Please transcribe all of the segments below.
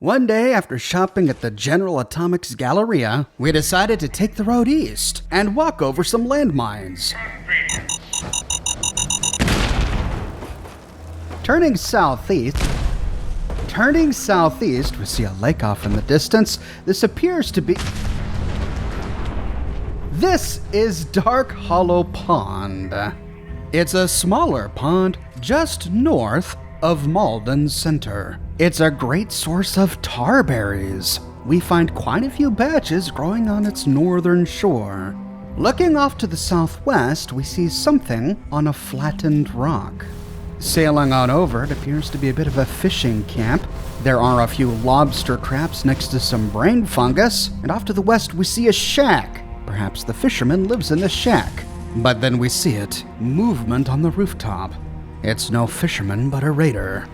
One day, after shopping at the General Atomics Galleria, we decided to take the road east and walk over some landmines. Turning southeast, we see a lake off in the distance. This is Dark Hollow Pond. It's a smaller pond just north of Malden Center. It's a great source of tar berries. We find quite a few batches growing on its northern shore. Looking off to the southwest, we see something on a flattened rock. Sailing on over, it appears to be a bit of a fishing camp. There are a few lobster traps next to some brain fungus, and off to the west we see a shack. Perhaps the fisherman lives in the shack. But then we see it, movement on the rooftop. It's no fisherman but a raider.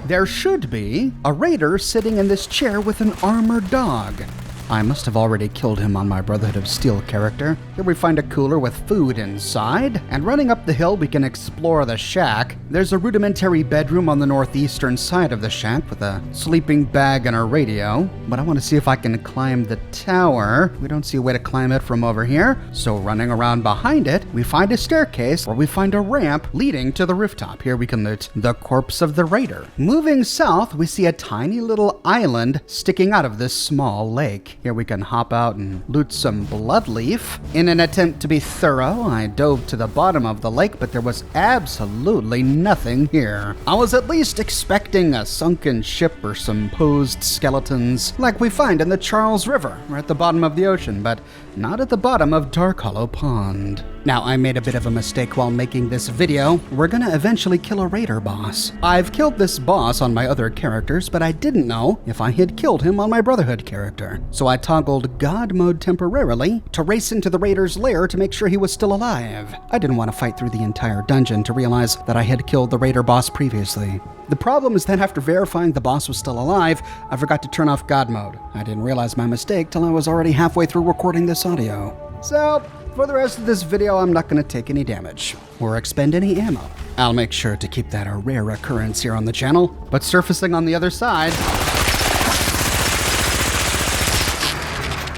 There should be a raider sitting in this chair with an armored dog. I must have already killed him on my Brotherhood of Steel character. Here we find a cooler with food inside, and running up the hill we can explore the shack. There's a rudimentary bedroom on the northeastern side of the shack with a sleeping bag and a radio, but I want to see if I can climb the tower. We don't see a way to climb it from over here, so running around behind it, we find a staircase where we find a ramp leading to the rooftop. Here we can loot the corpse of the raider. Moving south, we see a tiny little island sticking out of this small lake. Here we can hop out and loot some bloodleaf. In an attempt to be thorough, I dove to the bottom of the lake, but there was absolutely nothing here. I was at least expecting a sunken ship or some posed skeletons like we find in the Charles River or at the bottom of the ocean, but not at the bottom of Dark Hollow Pond. Now, I made a bit of a mistake while making this video. We're gonna eventually kill a raider boss. I've killed this boss on my other characters, but I didn't know if I had killed him on my Brotherhood character. So I toggled God mode temporarily to race into the raider's lair to make sure he was still alive. I didn't want to fight through the entire dungeon to realize that I had killed the raider boss previously. The problem is that after verifying the boss was still alive, I forgot to turn off God mode. I didn't realize my mistake till I was already halfway through recording this audio. So, for the rest of this video, I'm not going to take any damage or expend any ammo. I'll make sure to keep that a rare occurrence here on the channel, but surfacing on the other side,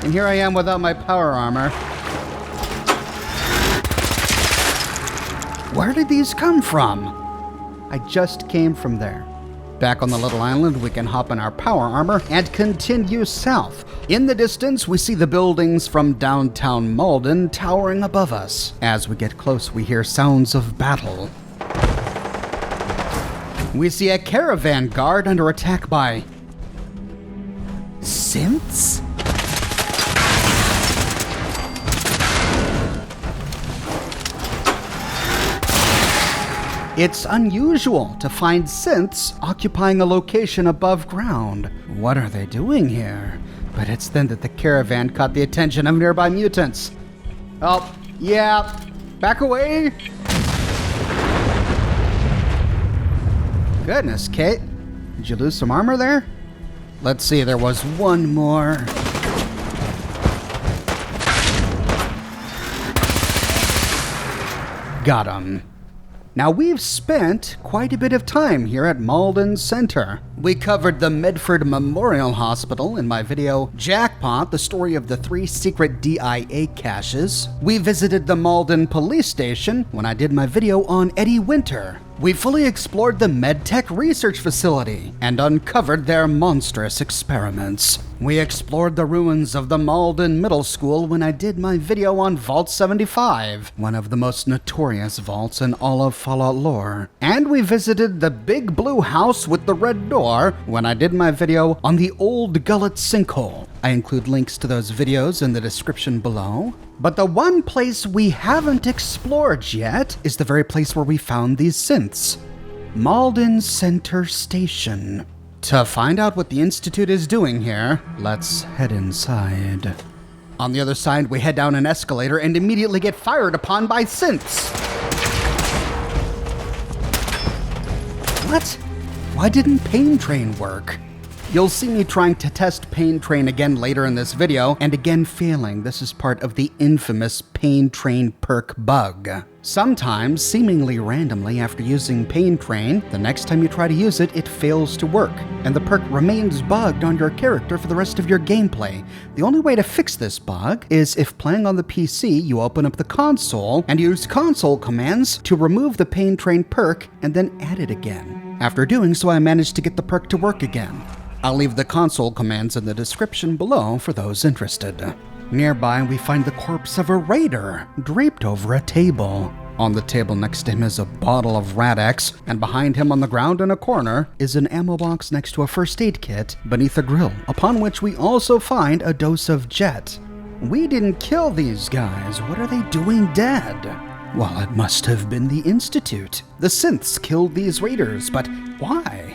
and here I am without my power armor. Where did these come from? I just came from there. Back on the little island, we can hop in our power armor and continue south. In the distance, we see the buildings from downtown Malden towering above us. As we get close, we hear sounds of battle. We see a caravan guard under attack by Synths? It's unusual to find synths occupying a location above ground. What are they doing here? But it's then that the caravan caught the attention of nearby mutants. Oh, yeah, back away. Goodness, Kate, did you lose some armor there? Let's see, there was one more. Got him. Now, we've spent quite a bit of time here at Malden Center. We covered the Medford Memorial Hospital in my video Jackpot, the story of the 3 secret DIA caches. We visited the Malden Police Station when I did my video on Eddie Winter. We fully explored the MedTech Research Facility and uncovered their monstrous experiments. We explored the ruins of the Malden Middle School when I did my video on Vault 75, one of the most notorious vaults in all of Fallout lore. And we visited the Big Blue House with the Red Door when I did my video on the Old Gullet Sinkhole. I include links to those videos in the description below. But the one place we haven't explored yet is the very place where we found these synths. Malden Center Station. To find out what the Institute is doing here, let's head inside. On the other side, we head down an escalator and immediately get fired upon by synths. What? Why didn't Pain Train work? You'll see me trying to test Pain Train again later in this video, and again failing. This is part of the infamous Pain Train perk bug. Sometimes, seemingly randomly after using Pain Train, the next time you try to use it, it fails to work, and the perk remains bugged on your character for the rest of your gameplay. The only way to fix this bug is if playing on the PC, you open up the console and use console commands to remove the Pain Train perk and then add it again. After doing so, I managed to get the perk to work again. I'll leave the console commands in the description below for those interested. Nearby, we find the corpse of a raider draped over a table. On the table next to him is a bottle of Rad-X, and behind him on the ground in a corner is an ammo box next to a first aid kit beneath a grill, upon which we also find a dose of jet. We didn't kill these guys. What are they doing dead? Well, it must have been the Institute. The Synths killed these raiders, but why?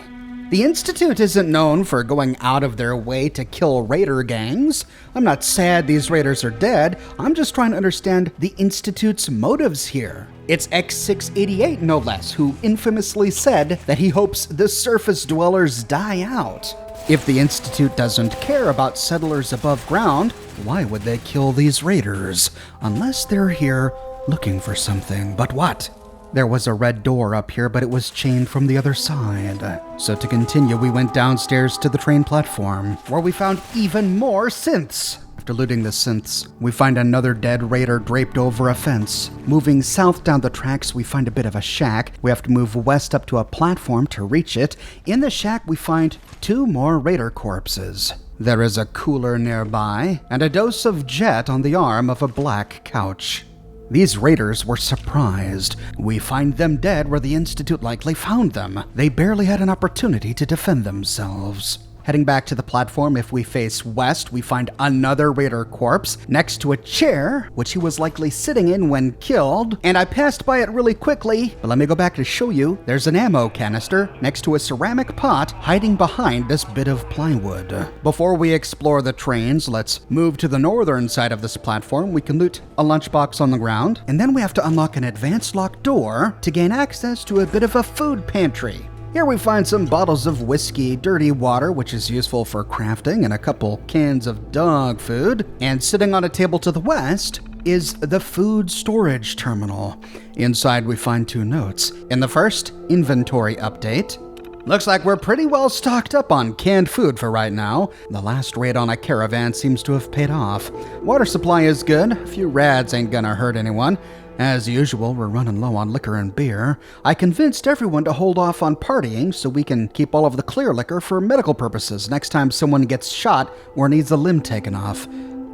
The Institute isn't known for going out of their way to kill raider gangs. I'm not sad these raiders are dead. I'm just trying to understand the Institute's motives here. It's X688, no less, who infamously said that he hopes the surface dwellers die out. If the Institute doesn't care about settlers above ground, why would they kill these raiders? Unless they're here looking for something. But what? There was a red door up here, but it was chained from the other side. So to continue, we went downstairs to the train platform, where we found even more synths. After looting the synths, we find another dead raider draped over a fence. Moving south down the tracks, we find a bit of a shack. We have to move west up to a platform to reach it. In the shack, we find 2 more raider corpses. There is a cooler nearby, and a dose of jet on the arm of a black couch. These raiders were surprised. We find them dead where the Institute likely found them. They barely had an opportunity to defend themselves. Heading back to the platform, if we face west, we find another raider corpse next to a chair, which he was likely sitting in when killed, and I passed by it really quickly, but let me go back to show you. There's an ammo canister next to a ceramic pot hiding behind this bit of plywood. Before we explore the trains, let's move to the northern side of this platform. We can loot a lunchbox on the ground, and then we have to unlock an advanced locked door to gain access to a bit of a food pantry. Here we find some bottles of whiskey, dirty water, which is useful for crafting, and a couple cans of dog food. And sitting on a table to the west is the food storage terminal. Inside we find 2 notes. In the first, inventory update. Looks like we're pretty well stocked up on canned food for right now. The last raid on a caravan seems to have paid off. Water supply is good. A few rads ain't gonna hurt anyone. As usual, we're running low on liquor and beer. I convinced everyone to hold off on partying so we can keep all of the clear liquor for medical purposes next time someone gets shot or needs a limb taken off.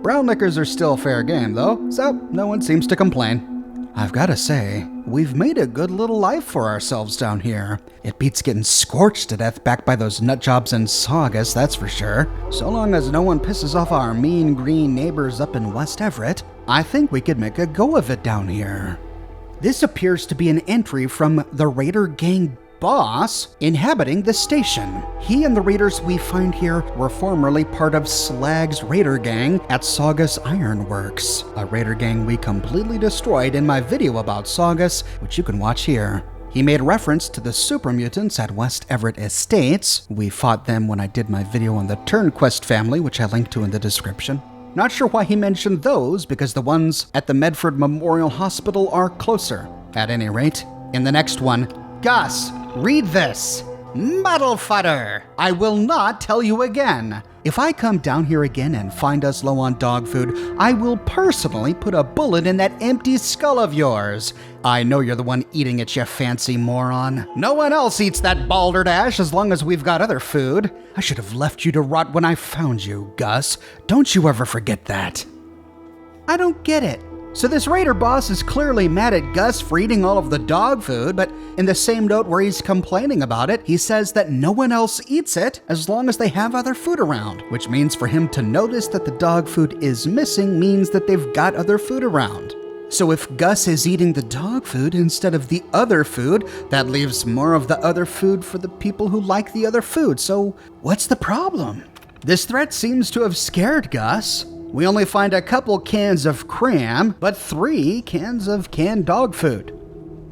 Brown liquors are still fair game, though, so no one seems to complain. I've gotta say, we've made a good little life for ourselves down here. It beats getting scorched to death back by those nutjobs in Saugus, that's for sure. So long as no one pisses off our mean green neighbors up in West Everett, I think we could make a go of it down here. This appears to be an entry from the raider gang boss inhabiting the station. He and the raiders we find here were formerly part of Slag's raider gang at Saugus Ironworks, a raider gang we completely destroyed in my video about Saugus, which you can watch here. He made reference to the super mutants at West Everett Estates. We fought them when I did my video on the Turnquest family, which I linked to in the description. Not sure why he mentioned those, because the ones at the Medford Memorial Hospital are closer. At any rate, in the next one, Gus, read this. Muddle fudder! I will not tell you again. If I come down here again and find us low on dog food, I will personally put a bullet in that empty skull of yours. I know you're the one eating it, you fancy moron. No one else eats that balderdash as long as we've got other food. I should have left you to rot when I found you, Gus. Don't you ever forget that. I don't get it. So this raider boss is clearly mad at Gus for eating all of the dog food, but in the same note where he's complaining about it, he says that no one else eats it as long as they have other food around, which means for him to notice that the dog food is missing means that they've got other food around. So if Gus is eating the dog food instead of the other food, that leaves more of the other food for the people who like the other food. So what's the problem? This threat seems to have scared Gus. We only find a couple cans of cram, but 3 cans of canned dog food.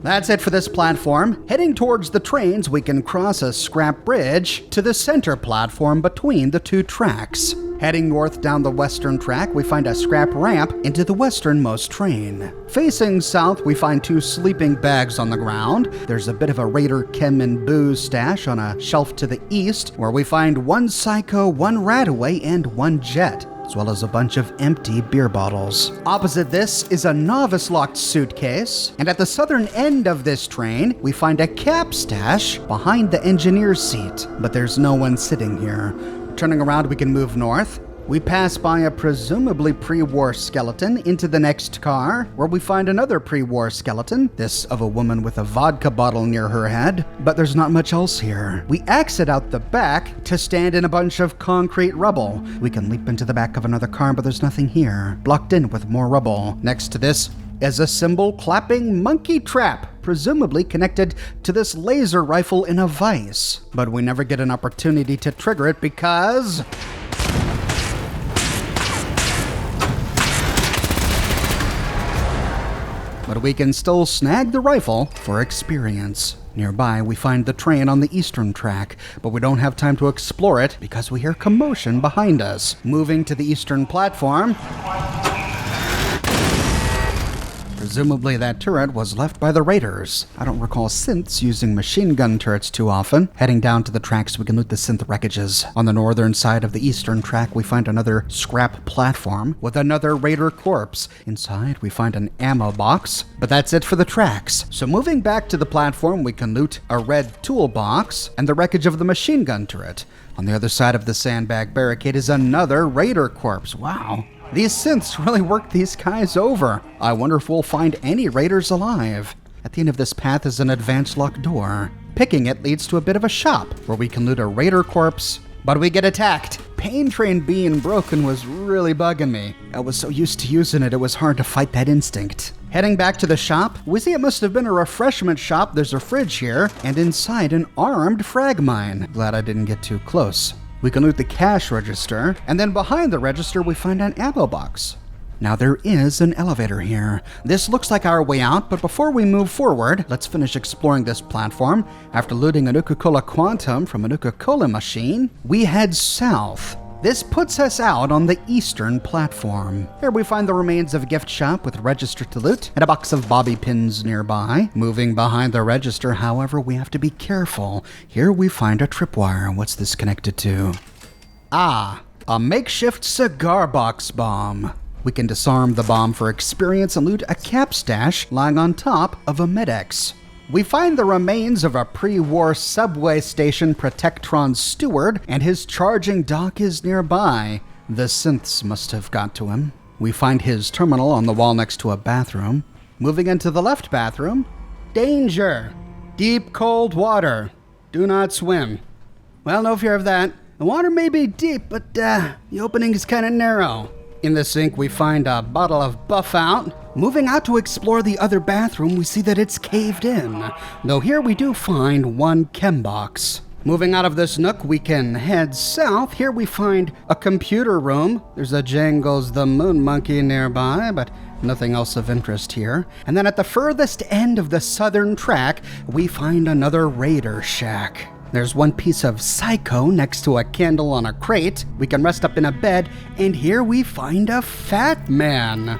That's it for this platform. Heading towards the trains, we can cross a scrap bridge to the center platform between the two tracks. Heading north down the western track, we find a scrap ramp into the westernmost train. Facing south, we find two sleeping bags on the ground. There's a bit of a Raider chem and booze stash on a shelf to the east, where we find one Psycho, one Radaway, and one Jet, as well as a bunch of empty beer bottles. Opposite this is a novice-locked suitcase, and at the southern end of this train, we find a cap stash behind the engineer's seat, but there's no one sitting here. Turning around, we can move north. We pass by a presumably pre-war skeleton into the next car, where we find another pre-war skeleton, this of a woman with a vodka bottle near her head, but there's not much else here. We exit out the back to stand in a bunch of concrete rubble. We can leap into the back of another car, but there's nothing here, blocked in with more rubble. Next to this is a cymbal-clapping monkey trap, presumably connected to this laser rifle in a vise. But we never get an opportunity to trigger it because but we can still snag the rifle for experience. Nearby, we find the train on the eastern track, but we don't have time to explore it because we hear commotion behind us. Moving to the eastern platform, presumably that turret was left by the Raiders. I don't recall Synths using machine gun turrets too often. Heading down to the tracks, we can loot the Synth wreckages. On the northern side of the eastern track, we find another scrap platform with another Raider corpse. Inside, we find an ammo box, but that's it for the tracks. So moving back to the platform, we can loot a red toolbox and the wreckage of the machine gun turret. On the other side of the sandbag barricade is another Raider corpse. Wow. These synths really worked these guys over. I wonder if we'll find any Raiders alive. At the end of this path is an advanced locked door. Picking it leads to a bit of a shop where we can loot a Raider corpse, but we get attacked. Pain Train being broken was really bugging me. I was so used to using it, it was hard to fight that instinct. Heading back to the shop, we see it must have been a refreshment shop. There's a fridge here, and inside an armed frag mine. Glad I didn't get too close. We can loot the cash register, and then behind the register we find an ammo box. Now there is an elevator here. This looks like our way out, but before we move forward, let's finish exploring this platform. After looting a Nuka-Cola Quantum from a Nuka-Cola machine, we head south. This puts us out on the eastern platform. Here we find the remains of a gift shop with a register to loot and a box of bobby pins nearby. Moving behind the register, however, we have to be careful. Here we find a tripwire. What's this connected to? Ah, a makeshift cigar box bomb. We can disarm the bomb for experience and loot a cap stash lying on top of a Medex. We find the remains of a pre-war subway station Protectron steward, and his charging dock is nearby. The synths must have got to him. We find his terminal on the wall next to a bathroom. Moving into the left bathroom, danger! Deep cold water. Do not swim. Well, no fear of that. The water may be deep, but the opening is kind of narrow. In the sink, we find a bottle of Buff Out. Moving out to explore the other bathroom, we see that it's caved in, though here we do find one chem box. Moving out of this nook, we can head south. Here we find a computer room. There's a Jangles the Moon Monkey nearby, but nothing else of interest here. And then at the furthest end of the southern track, we find another Raider shack. There's one piece of Psycho next to a candle on a crate. We can rest up in a bed, and here we find a fat man.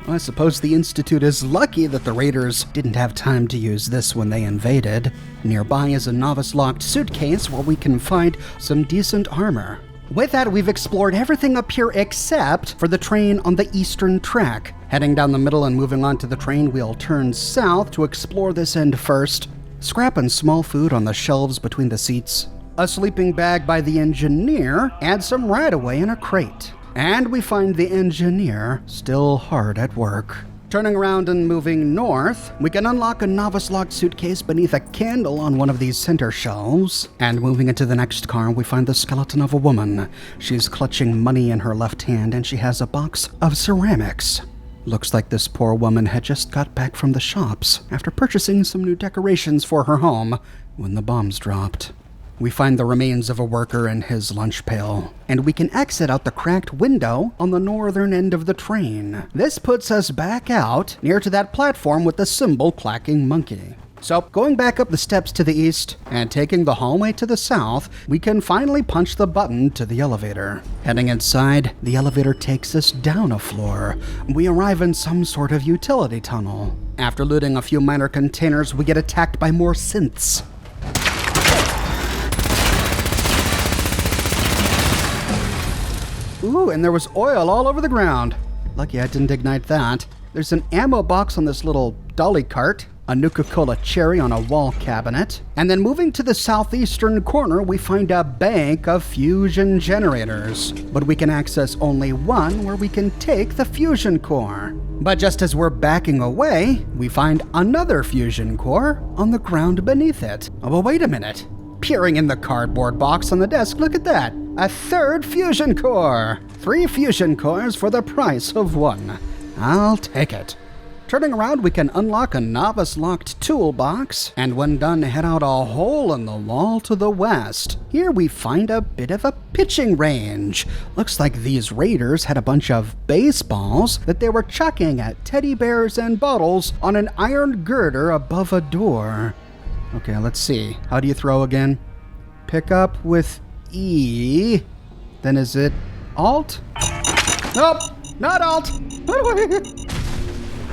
Well, I suppose the Institute is lucky that the Raiders didn't have time to use this when they invaded. Nearby is a novice-locked suitcase where we can find some decent armor. With that, we've explored everything up here except for the train on the eastern track. Heading down the middle and moving on to the train, we'll turn south to explore this end first. Scrap and small food on the shelves between the seats, a sleeping bag by the engineer, and some Radaway in a crate. And we find the engineer still hard at work. Turning around and moving north, we can unlock a novice-locked suitcase beneath a candle on one of these center shelves. And moving into the next car, we find the skeleton of a woman. She's clutching money in her left hand, and she has a box of ceramics. Looks like this poor woman had just got back from the shops after purchasing some new decorations for her home when the bombs dropped. we find the remains of a worker and his lunch pail, and we can exit out the cracked window on the northern end of the train. This puts us back out near to that platform with the symbol clacking monkey. So, going back up the steps to the east and taking the hallway to the south, we can finally punch the button to the elevator. Heading inside, the elevator takes us down a floor. We arrive in some sort of utility tunnel. After looting a few minor containers, we get attacked by more synths. Ooh, and there was oil all over the ground. Lucky I didn't ignite that. There's an ammo box on this little dolly cart, a Nuka-Cola cherry on a wall cabinet, and then moving to the southeastern corner, we find a bank of fusion generators. But we can access only one where we can take the fusion core. But just as we're backing away, we find another fusion core on the ground beneath it. Oh, but wait a minute. Peering in the cardboard box on the desk, look at that. A third fusion core. 3 fusion cores for the price of 1. I'll take it. Turning around, we can unlock a novice-locked toolbox, and when done, head out a hole in the wall to the west. Here we find a bit of a pitching range. Looks like these raiders had a bunch of baseballs that they were chucking at teddy bears and bottles on an iron girder above a door. Okay, let's see. How do you throw again? Pick up with E. Then is it Alt? Nope, not Alt.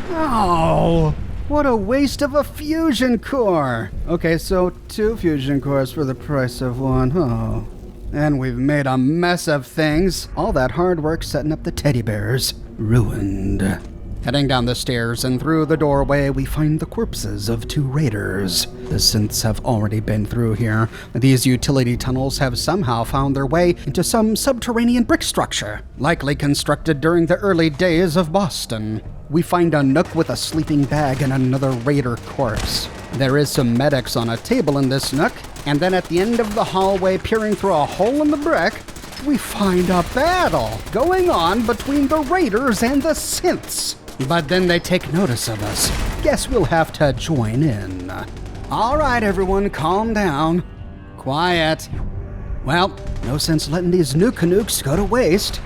Oh, what a waste of a fusion core. Okay, so 2 fusion cores for the price of 1. Oh, and we've made a mess of things. All that hard work setting up the teddy bears. Ruined. Heading down the stairs and through the doorway, we find the corpses of 2 raiders. The synths have already been through here. These utility tunnels have somehow found their way into some subterranean brick structure, likely constructed during the early days of Boston. We find a nook with a sleeping bag and another raider corpse. There is some medics on a table in this nook, and then at the end of the hallway, peering through a hole in the brick, we find a battle going on between the raiders and the synths. But then they take notice of us. Guess we'll have to join in. All right, everyone, calm down. Quiet. Well, no sense letting these Nuka-Nukes go to waste.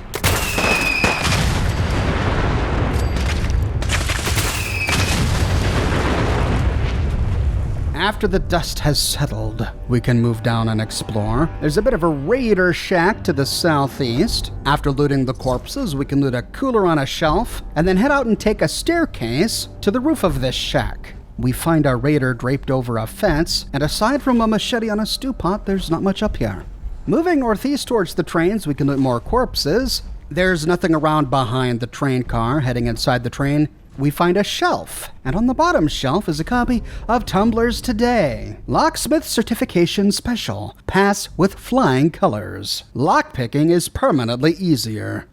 After the dust has settled, we can move down and explore. There's a bit of a raider shack to the southeast. After looting the corpses, we can loot a cooler on a shelf, and then head out and take a staircase to the roof of this shack. We find a raider draped over a fence, and aside from a machete on a stew pot, there's not much up here. Moving northeast towards the trains, we can loot more corpses. There's nothing around behind the train car. Heading inside the train, we find a shelf, and on the bottom shelf is a copy of Tumblr's Today. Locksmith Certification Special. Pass with flying colors. Lockpicking is permanently easier.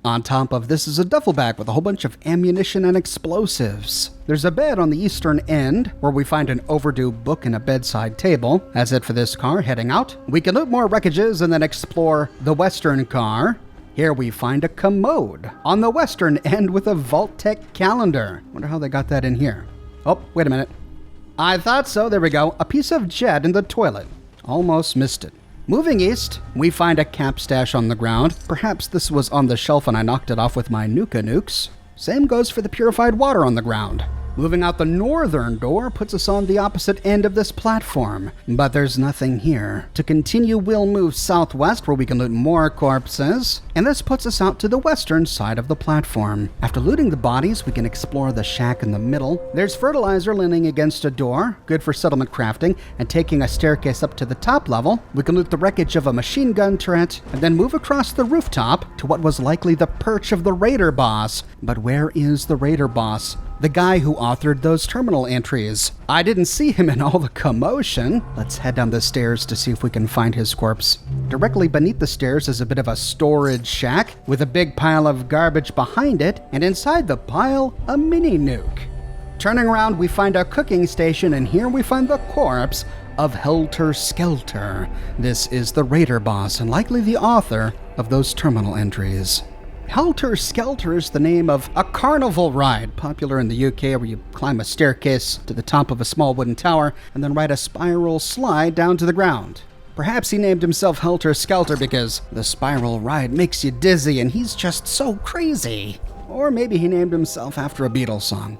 On top of this is a duffel bag with a whole bunch of ammunition and explosives. There's a bed on the eastern end, where we find an overdue book and a bedside table. That's it for this car. Heading out, we can loot more wreckages and then explore the western car. Here we find a commode on the western end with a Vault-Tec calendar. Wonder how they got that in here. Oh, wait a minute. I thought so. There we go. A piece of jet in the toilet. Almost missed it. Moving east, we find a cap stash on the ground. Perhaps this was on the shelf and I knocked it off with my Nuka-Nukes. Same goes for the purified water on the ground. Moving out the northern door puts us on the opposite end of this platform, but there's nothing here. To continue, we'll move southwest where we can loot more corpses, and this puts us out to the western side of the platform. After looting the bodies, we can explore the shack in the middle. There's fertilizer leaning against a door, good for settlement crafting, and taking a staircase up to the top level, we can loot the wreckage of a machine gun turret, and then move across the rooftop to what was likely the perch of the raider boss. But where is the raider boss? The guy who authored those terminal entries. I didn't see him in all the commotion. Let's head down the stairs to see if we can find his corpse. Directly beneath the stairs is a bit of a storage shack with a big pile of garbage behind it, and inside the pile, a mini nuke. Turning around, we find a cooking station, and here we find the corpse of Helter Skelter. This is the raider boss and likely the author of those terminal entries. Helter Skelter is the name of a carnival ride popular in the UK where you climb a staircase to the top of a small wooden tower and then ride a spiral slide down to the ground. Perhaps he named himself Helter Skelter because the spiral ride makes you dizzy and he's just so crazy. Or maybe he named himself after a Beatles song.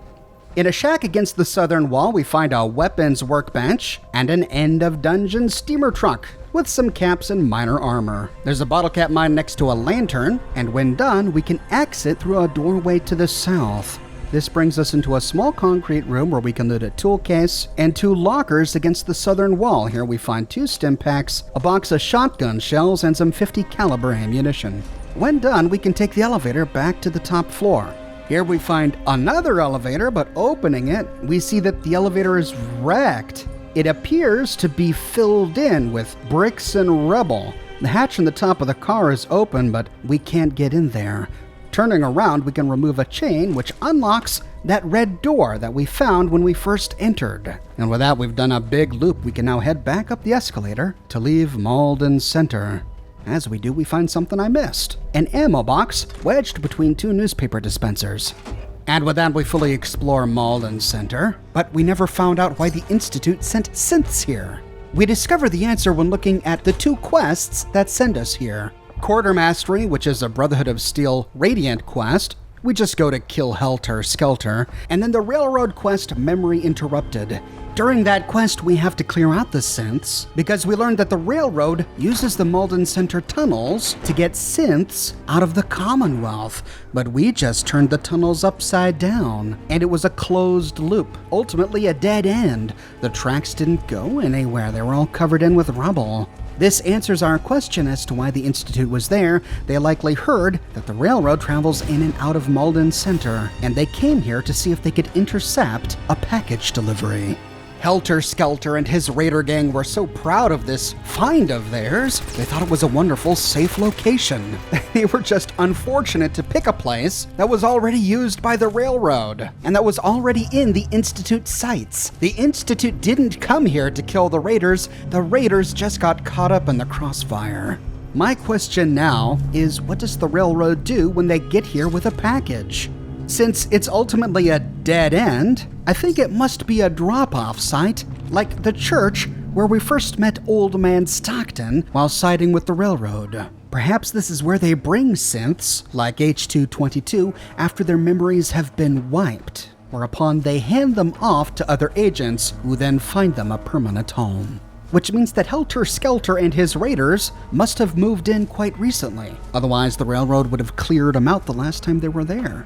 In a shack against the southern wall, we find a weapons workbench and an end-of-dungeon steamer truck with some caps and minor armor. There's a bottle cap mine next to a lantern, and when done, we can exit through a doorway to the south. This brings us into a small concrete room where we can loot a tool case and 2 lockers against the southern wall. Here we find 2 stim packs, a box of shotgun shells, and some .50 caliber ammunition. When done, we can take the elevator back to the top floor. Here we find another elevator, but opening it, we see that the elevator is wrecked. It appears to be filled in with bricks and rubble. The hatch in the top of the car is open, but we can't get in there. Turning around, we can remove a chain, which unlocks that red door that we found when we first entered. And with that, we've done a big loop. We can now head back up the escalator to leave Malden Center. As we do, we find something I missed. An ammo box wedged between 2 newspaper dispensers. And with that, we fully explore Malden Center, but we never found out why the Institute sent Synths here. We discover the answer when looking at the 2 quests that send us here. Quartermastery, which is a Brotherhood of Steel Radiant quest. We just go to kill Helter Skelter. And then the Railroad quest, Memory Interrupted. During that quest, we have to clear out the synths because we learned that the railroad uses the Malden Center tunnels to get synths out of the Commonwealth. But we just turned the tunnels upside down, and it was a closed loop, ultimately a dead end. The tracks didn't go anywhere. They were all covered in with rubble. This answers our question as to why the Institute was there. They likely heard that the railroad travels in and out of Malden Center, and they came here to see if they could intercept a package delivery. Helter Skelter and his raider gang were so proud of this find of theirs, they thought it was a wonderful, safe location. They were just unfortunate to pick a place that was already used by the railroad, and that was already in the Institute sights. The Institute didn't come here to kill the raiders just got caught up in the crossfire. My question now is, what does the railroad do when they get here with a package? Since it's ultimately a dead end, I think it must be a drop-off site, like the church where we first met Old Man Stockton while siding with the railroad. Perhaps this is where they bring synths, like H222, after their memories have been wiped, whereupon they hand them off to other agents who then find them a permanent home. Which means that Helter Skelter and his raiders must have moved in quite recently. Otherwise, the railroad would have cleared them out the last time they were there.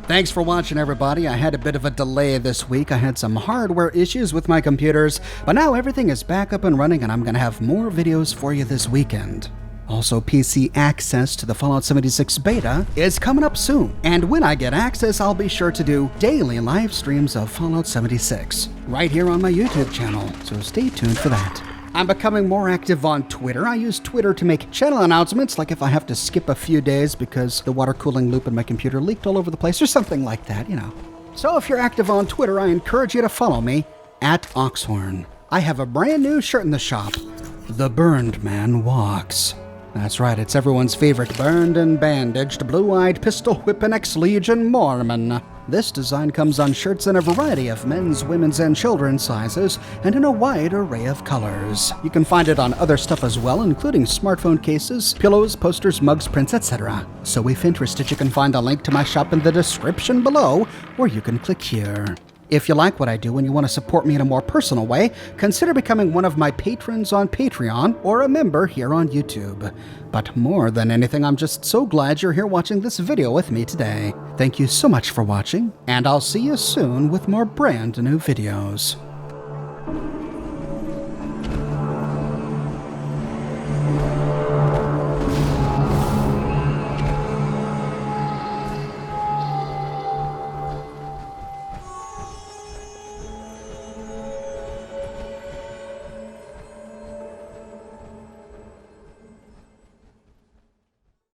Thanks for watching, everybody. I had a bit of a delay this week. I had some hardware issues with my computers, but now everything is back up and running, and I'm going to have more videos for you this weekend. Also, PC access to the Fallout 76 beta is coming up soon, and when I get access, I'll be sure to do daily live streams of Fallout 76 right here on my YouTube channel, so stay tuned for that. I'm becoming more active on Twitter. I use Twitter to make channel announcements, like if I have to skip a few days because the water cooling loop in my computer leaked all over the place or something like that, you know. So if you're active on Twitter, I encourage you to follow me at Oxhorn. I have a brand new shirt in the shop. The Burned Man Walks. That's right, it's everyone's favorite burned and bandaged, blue-eyed, pistol-whipping ex-Legion Mormon. This design comes on shirts in a variety of men's, women's, and children's sizes, and in a wide array of colors. You can find it on other stuff as well, including smartphone cases, pillows, posters, mugs, prints, etc. So if interested, you can find a link to my shop in the description below, or you can click here. If you like what I do and you want to support me in a more personal way, consider becoming one of my patrons on Patreon or a member here on YouTube. But more than anything, I'm just so glad you're here watching this video with me today. Thank you so much for watching, and I'll see you soon with more brand new videos.